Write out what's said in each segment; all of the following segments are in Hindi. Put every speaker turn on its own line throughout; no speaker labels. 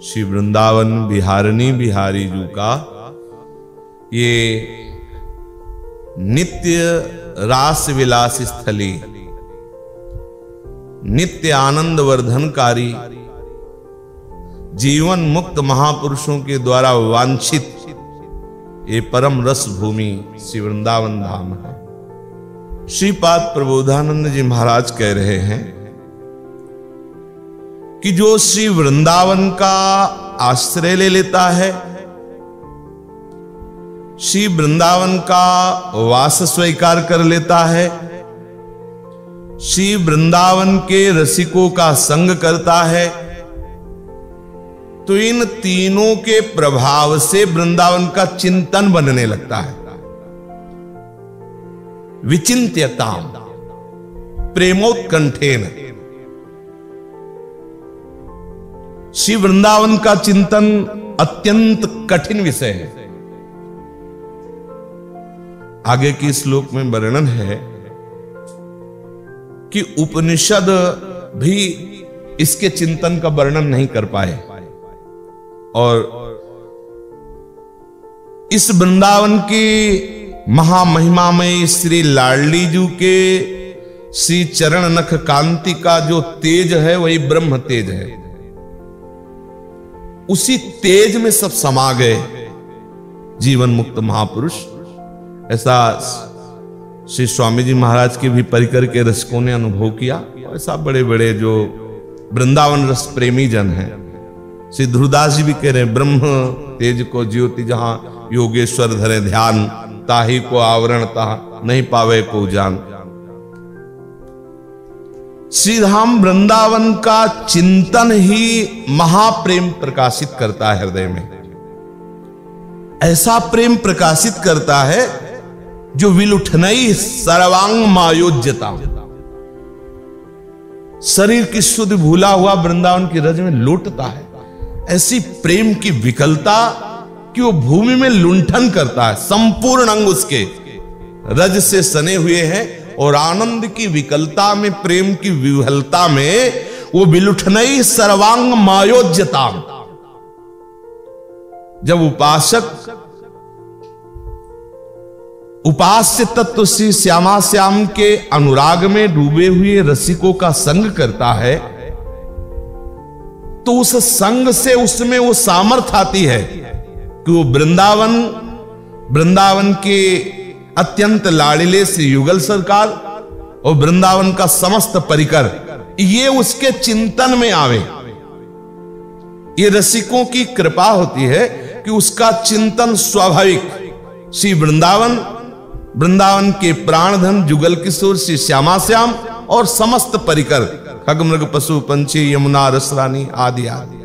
श्री वृंदावन बिहारिणी बिहारी जी का ये नित्य रास विलास स्थली, नित्य आनंद वर्धनकारी, जीवन मुक्त महापुरुषों के द्वारा वांछित ये परम रस भूमि श्री वृंदावन धाम है। श्रीपाद प्रबोधानंद जी महाराज कह रहे हैं कि जो श्री वृंदावन का आश्रय ले लेता है, श्री वृंदावन का वास स्वीकार कर लेता है, श्री वृंदावन के रसिकों का संग करता है, तो इन तीनों के प्रभाव से वृंदावन का चिंतन बनने लगता है। विचिंत्यताम प्रेमोत्कंठेन, श्री वृंदावन का चिंतन अत्यंत कठिन विषय है। आगे की श्लोक में वर्णन है कि उपनिषद भी इसके चिंतन का वर्णन नहीं कर पाए, और इस वृंदावन की महामहिमामय श्री लाडली जी के श्री चरण नख कांति का जो तेज है वही ब्रह्म तेज है। उसी तेज में सब समा गए जीवन मुक्त महापुरुष। ऐसा श्री स्वामी जी महाराज के भी परिकर के रसिकों ने अनुभव किया। ऐसा बड़े बड़े जो वृंदावन रस प्रेमी जन हैं, श्री ध्रुवदास जी भी कह रहे हैं, ब्रह्म तेज को ज्योति जहां योगेश्वर धरे ध्यान, ताही को आवरण ताहा नहीं पावे को जान। श्री धाम वृंदावन का चिंतन ही महाप्रेम प्रकाशित करता है हृदय में। ऐसा प्रेम प्रकाशित करता है जो विलुठनई सर्वांग मायोज्यता, शरीर की शुद्ध भूला हुआ वृंदावन की रज में लौटता है। ऐसी प्रेम की विकलता कि वो भूमि में लुंठन करता है। संपूर्ण अंग उसके रज से सने हुए हैं, और आनंद की विकलता में, प्रेम की विह्वलता में वो विलुठनई सर्वांग मायोज्यता। जब उपासक उपास्य तत्व श्री श्यामा श्याम के अनुराग में डूबे हुए रसिकों का संग करता है, तो उस संग से उसमें वो सामर्थ्य आती है कि वो वृंदावन के अत्यंत लाड़िले श्री युगल सरकार और वृंदावन का समस्त परिकर ये उसके चिंतन में आवे। ये रसिकों की कृपा होती है कि उसका चिंतन स्वाभाविक श्री वृंदावन के प्राणधन जुगल किशोर श्री श्यामा श्याम और समस्त परिकर खगमृग पशु पंछी यमुना रसरानी आदि आदि।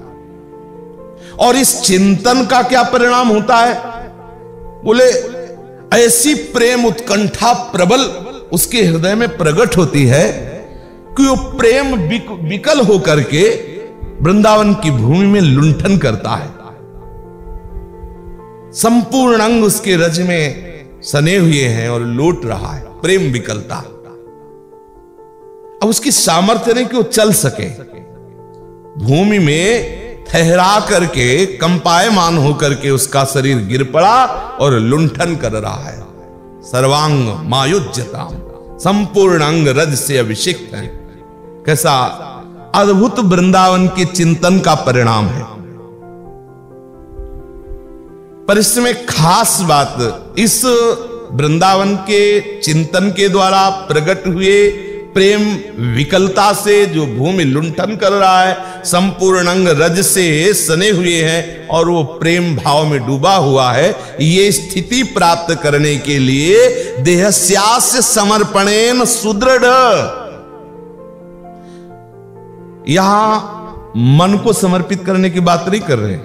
और इस चिंतन का क्या परिणाम होता है? बोले ऐसी प्रेम उत्कंठा प्रबल उसके हृदय में प्रकट होती है कि वो प्रेम विकल होकर के वृंदावन की भूमि में लुंठन करता है। संपूर्ण अंग उसके रज में सने हुए हैं और लौट रहा है प्रेम विकलता। अब उसकी सामर्थ्य नहीं कि वो चल सके, भूमि में ठहरा करके कंपायमान होकर के उसका शरीर गिर पड़ा और लुंठन कर रहा है। सर्वांग मायुज्यता, संपूर्ण अंग रज से अभिषिक्त है। कैसा अद्भुत वृंदावन के चिंतन का परिणाम है। पर इसमें खास बात, इस वृंदावन के चिंतन के द्वारा प्रकट हुए प्रेम विकलता से जो भूमि लुंठन कर रहा है, संपूर्ण अंग रज से सने हुए हैं और वो प्रेम भाव में डूबा हुआ है, ये स्थिति प्राप्त करने के लिए देहस्यास्य समर्पणेन सुदृढ़, यहां मन को समर्पित करने की बात नहीं कर रहे,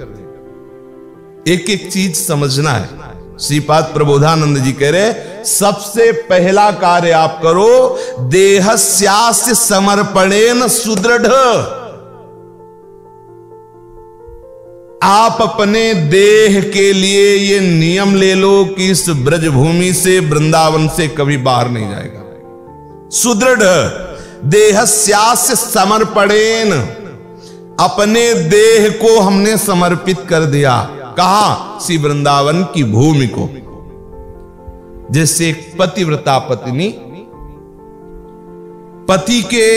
एक एक चीज समझना है। श्रीपाद प्रबोधानंद जी कह रहे सबसे पहला कार्य आप करो देहस्यास्य समर्पणेन सुदृढ़। आप अपने देह के लिए ये नियम ले लो कि इस ब्रजभूमि से वृंदावन से कभी बाहर नहीं जाएगा। सुदृढ़ देहस्यास्य समर्पणेन, अपने देह को हमने समर्पित कर दिया। कहा? श्री वृंदावन की भूमि को। जैसे एक पतिव्रता पत्नी पति के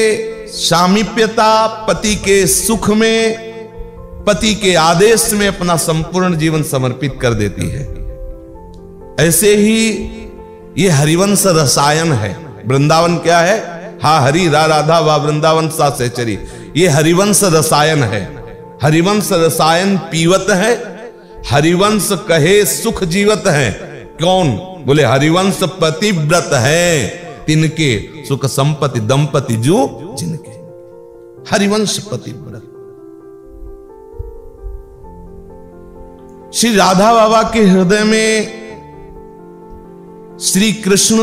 सामीप्यता, पति के सुख में, पति के आदेश में अपना संपूर्ण जीवन समर्पित कर देती है, ऐसे ही ये हरिवंश रसायन है। वृंदावन क्या है? हा हरि रा राधा वा वृंदावन सा सहचरी, ये हरिवंश रसायन है। हरिवंश रसायन पीवत है, हरिवंश कहे सुख जीवत है। कौन? बोले हरिवंश पतिव्रत है, तिनके सुख संपत्ति दंपति जो जिनके। हरिवंश पतिव्रत। श्री राधा बाबा के हृदय में श्री कृष्ण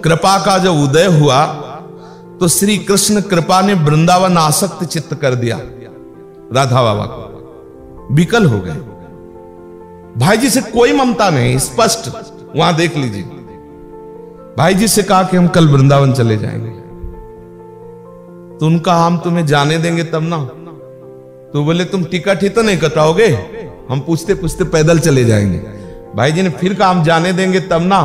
कृपा का जब उदय हुआ तो श्री कृष्ण कृपा ने वृंदावन आसक्त चित्त कर दिया राधा बाबा को। विकल हो गए। भाई जी से कोई ममता नहीं, स्पष्ट वहां देख लीजिए। भाई जी से कहा कि हम कल वृंदावन चले जाएंगे, तो उनका हम तुम्हें जाने देंगे तब ना। तो बोले तुम टिकट ही तो नहीं कटाओगे, हम पूछते पूछते पैदल चले जाएंगे। भाई जी ने फिर कहा हम जाने देंगे तब ना।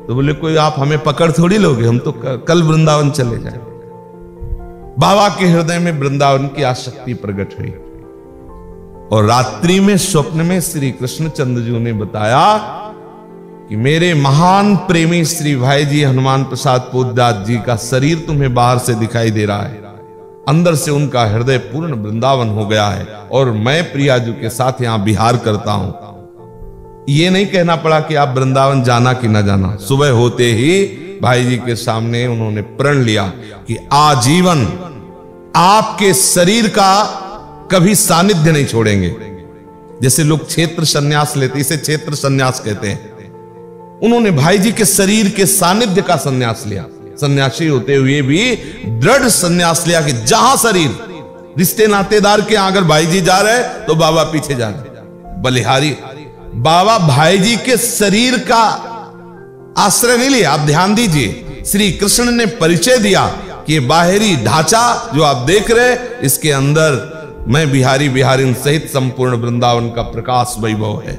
तो बोले कोई आप हमें पकड़ थोड़ी लोगे, हम तो कल वृंदावन चले जाएंगे। बाबा के हृदय में वृंदावन की आसक्ति प्रकट हुई और रात्रि में स्वप्न में श्री कृष्ण चंद्र ने बताया कि मेरे महान प्रेमी श्री भाई जी हनुमान प्रसाद पूज्यदास जी का शरीर तुम्हें बाहर से दिखाई दे रहा है, अंदर से उनका हृदय पूर्ण वृंदावन हो गया है और मैं प्रियाजू के साथ यहां विहार करता हूं। ये नहीं कहना पड़ा कि आप वृंदावन जाना कि ना जाना। सुबह होते ही भाई जी के सामने उन्होंने प्रण लिया कि आजीवन आपके शरीर का कभी सानिध्य नहीं छोड़ेंगे। जैसे लोग क्षेत्र संन्यास लेते, इसे क्षेत्र संन्यास कहते हैं। उन्होंने भाई जी के शरीर के सानिध्य का संन्यास लिया। सन्यासी होते हुए भी दृढ़ संन्यास लिया कि जहां शरीर, रिश्ते नातेदार के अगर भाई जी जा रहे तो बाबा पीछे जा रहे। बलिहारी बाबा भाई जी के शरीर का आश्रय नहीं लिया। आप ध्यान दीजिए, श्री कृष्ण ने परिचय दिया कि बाहरी ढांचा जो आप देख रहे, इसके अंदर मैं बिहारी बिहारिन सहित संपूर्ण वृंदावन का प्रकाश वैभव है।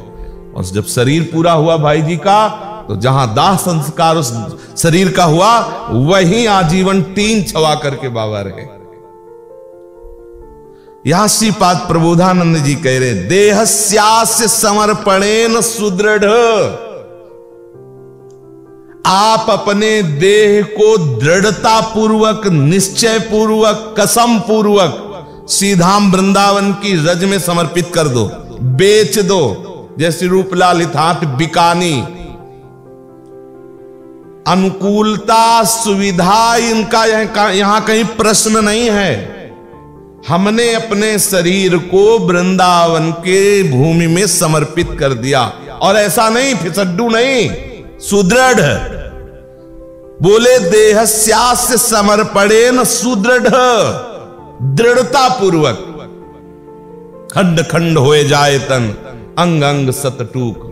और जब शरीर पूरा हुआ भाई जी का, तो जहां दाह संस्कार उस शरीर का हुआ, वहीं आजीवन टीन छवा करके बाबा रहे। यहां श्रीपाद प्रबोधानंद जी कह रहे, देहस्यास्य समर्पणेन सुदृढ़। आप अपने देह को दृढ़ता पूर्वक, निश्चय पूर्वक, कसम पूर्वक सीधाम वृंदावन की रज में समर्पित कर दो, बेच दो। जैसे रूपलाल हिथाट बिकानी, अनुकूलता सुविधा इनका यहां कहीं प्रश्न नहीं है। हमने अपने शरीर को वृंदावन के भूमि में समर्पित कर दिया। और ऐसा नहीं, फिसड्डू नहीं, सुदृढ़। बोले देहस्यास्य समर्पणेन सुदृढ़, दृढ़ता पूर्वक। खंड खंड होए जाए तन, अंग अंग सतटूक।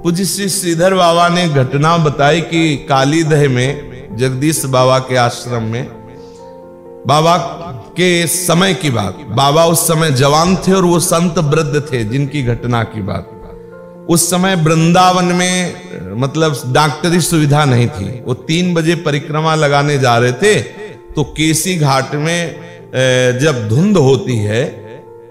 पूज्य श्री श्रीधर बाबा ने घटना बताई कि कालीदह में जगदीश बाबा के आश्रम में, बाबा के समय की बात, बाबा उस समय जवान थे और वो संत वृद्ध थे जिनकी घटना की बात। उस समय वृंदावन में मतलब डॉक्टरी सुविधा नहीं थी। वो 3 बजे परिक्रमा लगाने जा रहे थे, तो केसी घाट में जब धुंध होती है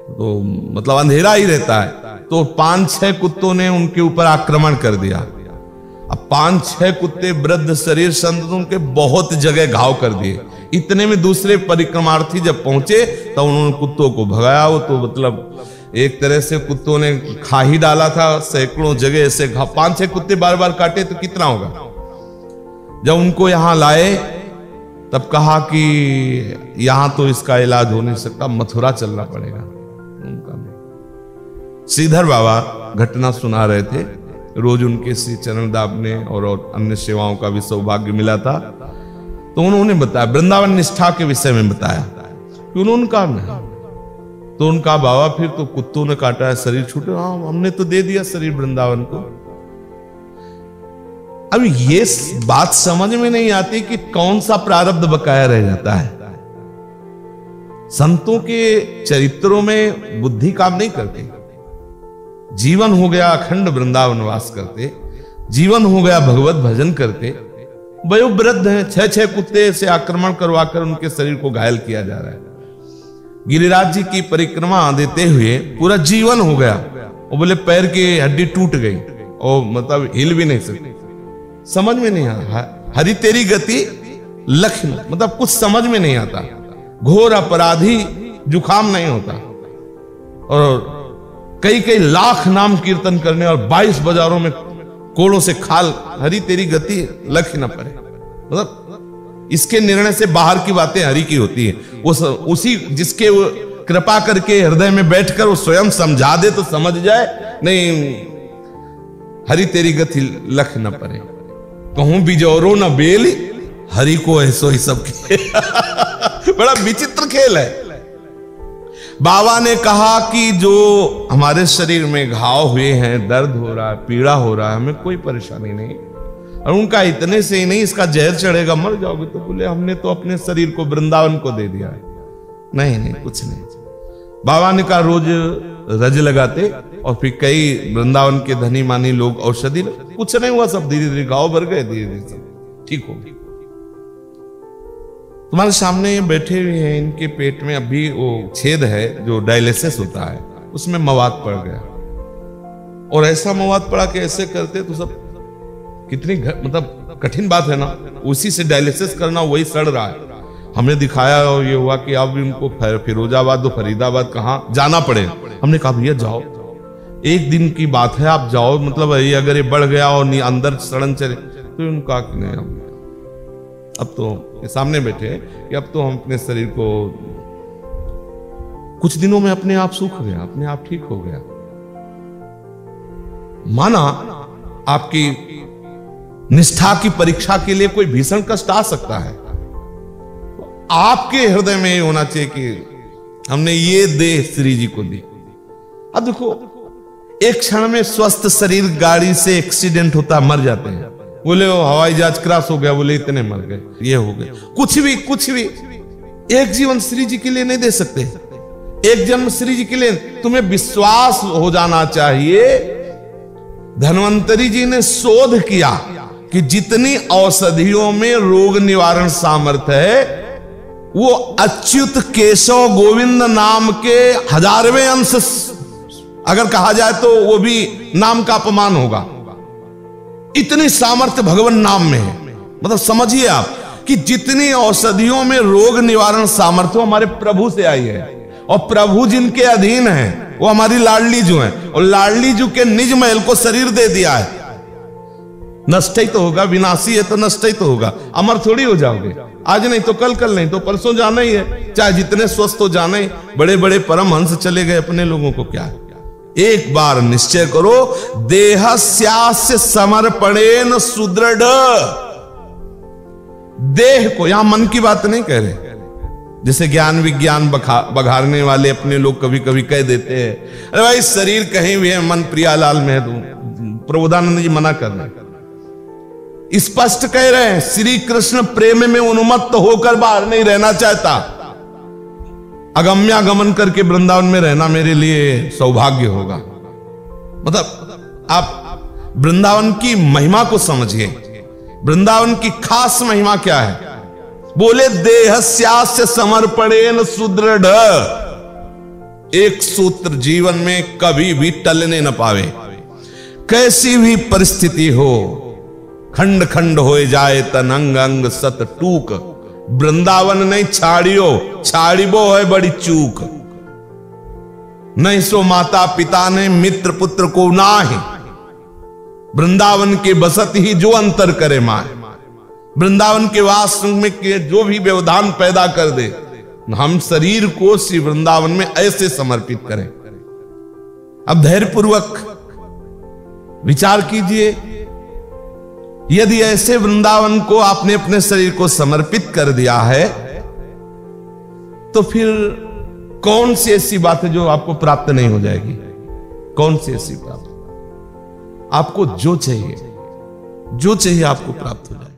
तो मतलब अंधेरा ही रहता है, तो 5-6 कुत्तों ने उनके ऊपर आक्रमण कर दिया। अब 5-6 कुत्ते वृद्ध शरीर संत उनके बहुत जगह घाव कर दिए। इतने में दूसरे परिक्रमार्थी जब पहुंचे तो उन्होंने कुत्तों को भगाया। वो तो मतलब एक तरह से कुत्तों ने खा ही डाला था, सैकड़ों जगह से 5-6 कुत्ते बार बार काटे तो कितना होगा। जब उनको यहां लाए तब कहा कि यहां तो इसका इलाज हो नहीं सकता, मथुरा चलना पड़ेगा। श्रीधर बाबा घटना सुना रहे थे, रोज उनके श्री चरण दाबने और अन्य सेवाओं का भी सौभाग्य मिला था। तो उन्होंने बताया, वृंदावन निष्ठा के विषय में बताया कि उन्होंने कहा नहीं। तो उनका बाबा फिर तो कुत्तों ने काटा है, शरीर छूटे। हाँ, हमने तो दे दिया शरीर वृंदावन को। अब ये बात समझ में नहीं आती कि कौन सा प्रारब्ध बकाया रह जाता है। संतों के चरित्रों में बुद्धि काम नहीं करती। जीवन हो गया अखंड वृंदावन वास करते, जीवन हो गया भगवत भजन करते, वयोवृद्ध हैं, 6 कुत्ते से आक्रमण करवाकर उनके शरीर को घायल किया जा रहा है। गिरिराज जी की परिक्रमा देते हुए पूरा जीवन हो गया, वो बोले पैर की हड्डी टूट गई और मतलब हिल भी नहीं सकते। समझ में नहीं आता, हरि तेरी गति लक्ष्य, मतलब कुछ समझ में नहीं आता। घोर अपराधी जुखाम नहीं होता, और कई लाख नाम कीर्तन करने और 22 बाजारों में कोड़ों से खाल, हरि तेरी गति लक्ष्य न पड़े। मतलब इसके निर्णय से बाहर की बातें हरि की होती है। उसी जिसके कृपा करके हृदय में बैठकर वो स्वयं समझा दे तो समझ जाए, नहीं हरि तेरी गति लक्ष्य न पड़े। कहूं बिजौरो न बेली, हरि को ऐसो ही सब बड़ा विचित्र खेल है। बाबा ने कहा कि जो हमारे शरीर में घाव हुए हैं, दर्द हो रहा है, पीड़ा हो रहा है, हमें कोई परेशानी नहीं। और उनका इतने से ही नहीं, इसका जहर चढ़ेगा, मर जाओगे। तो बोले हमने तो अपने शरीर को वृंदावन को दे दिया है। नहीं कुछ नहीं। बाबा ने कहा रोज रज लगाते, और फिर कई वृंदावन के धनी मानी लोग औषधि, कुछ नहीं हुआ, सब धीरे धीरे घाव भर गए, धीरे धीरे सब ठीक हो गए। तुम्हारे सामने बैठे हुए हैं, इनके पेट में अभी वो छेद है जो डायलिसिस होता है, उसमें मवाद पड़ गया, और ऐसा मवाद पड़ा कि ऐसे करते तो सब कितनी मतलब कठिन बात है ना। उसी से डायलिसिस करना, वही सड़ रहा है। हमने दिखाया और ये हुआ कि अब इनको फिरोजाबाद तो फरीदाबाद कहाँ जाना पड़े। हमने कहा भैया जाओ, एक दिन की बात है, आप जाओ, मतलब अगर ये बढ़ गया और अंदर सड़न चले तो उनका नहीं, अब तो ये सामने बैठे कि अब तो हम अपने शरीर को कुछ दिनों में अपने आप सूख गया, अपने आप ठीक हो गया। माना आपकी निष्ठा की परीक्षा के लिए कोई भीषण कष्ट आ सकता है, आपके हृदय में ये होना चाहिए कि हमने ये देह श्री जी को दी। अब देखो, एक क्षण में स्वस्थ शरीर गाड़ी से एक्सीडेंट होता, मर जाते हैं। बोले वो हवाई जहाज क्रैश हो गया, बोले इतने मर गए, ये हो गए। कुछ भी एक जीवन श्री जी के लिए नहीं दे सकते, एक जन्म श्री जी के लिए। तुम्हें विश्वास हो जाना चाहिए। धन्वंतरी जी ने शोध किया कि जितनी औषधियों में रोग निवारण सामर्थ्य है, वो अच्युत केशव गोविंद नाम के 1000वें अंश अगर कहा जाए तो वो भी नाम का अपमान होगा। इतनी सामर्थ्य भगवान नाम में है। मतलब समझिए आप कि जितनी औषधियों में रोग निवारण सामर्थ्य हमारे प्रभु से आई है, और प्रभु जिनके अधीन है वो हमारी लाडली जू है, और लाडली जू के निज महल को शरीर दे दिया है। नष्ट ही तो होगा, विनाशी है तो नष्ट ही तो होगा, अमर थोड़ी हो जाओगे। आज नहीं तो कल नहीं तो परसों जाना ही है, चाहे जितने स्वस्थ हो जाना ही। बड़े बड़े परमहंस चले गए, अपने लोगों को क्या है। एक बार निश्चय करो, देहस्यास्य समर्पणेन सुदृढ़। देह को, यहां मन की बात नहीं कह रहे, जैसे ज्ञान विज्ञान बघारने वाले अपने लोग कभी कभी कह देते हैं, अरे भाई शरीर कहीं भी है, मन प्रियालाल में है। तो प्रबोधानंद जी मना कर रहे, स्पष्ट कह रहे हैं, श्री कृष्ण प्रेम में उन्मत्त होकर बाहर नहीं रहना चाहता। अगम्यागमन करके वृंदावन में रहना मेरे लिए सौभाग्य होगा। मतलब आप वृंदावन की महिमा को समझिए। वृंदावन की खास महिमा क्या है? बोले देहस्यास्य समर्पणेन सुदृढ़। एक सूत्र जीवन में कभी भी टलने न पावे, कैसी भी परिस्थिति हो, खंड खंड हो जाए तन अंग अंग सत टूक। वृंदावन नहीं छाड़ियो, छाड़िबो है बड़ी चूक। नहीं सो माता पिता ने मित्र पुत्र को नाहि, वृंदावन के बसत ही जो अंतर करे माए। वृंदावन के वास में के जो भी व्यवधान पैदा कर दे, हम शरीर को श्री वृंदावन में ऐसे समर्पित करें। अब धैर्यपूर्वक विचार कीजिए, यदि ऐसे वृंदावन को आपने अपने शरीर को समर्पित कर दिया है, तो फिर कौन सी ऐसी बात है जो आपको प्राप्त नहीं हो जाएगी? कौन सी ऐसी बात? आपको जो चाहिए आपको प्राप्त हो जाए।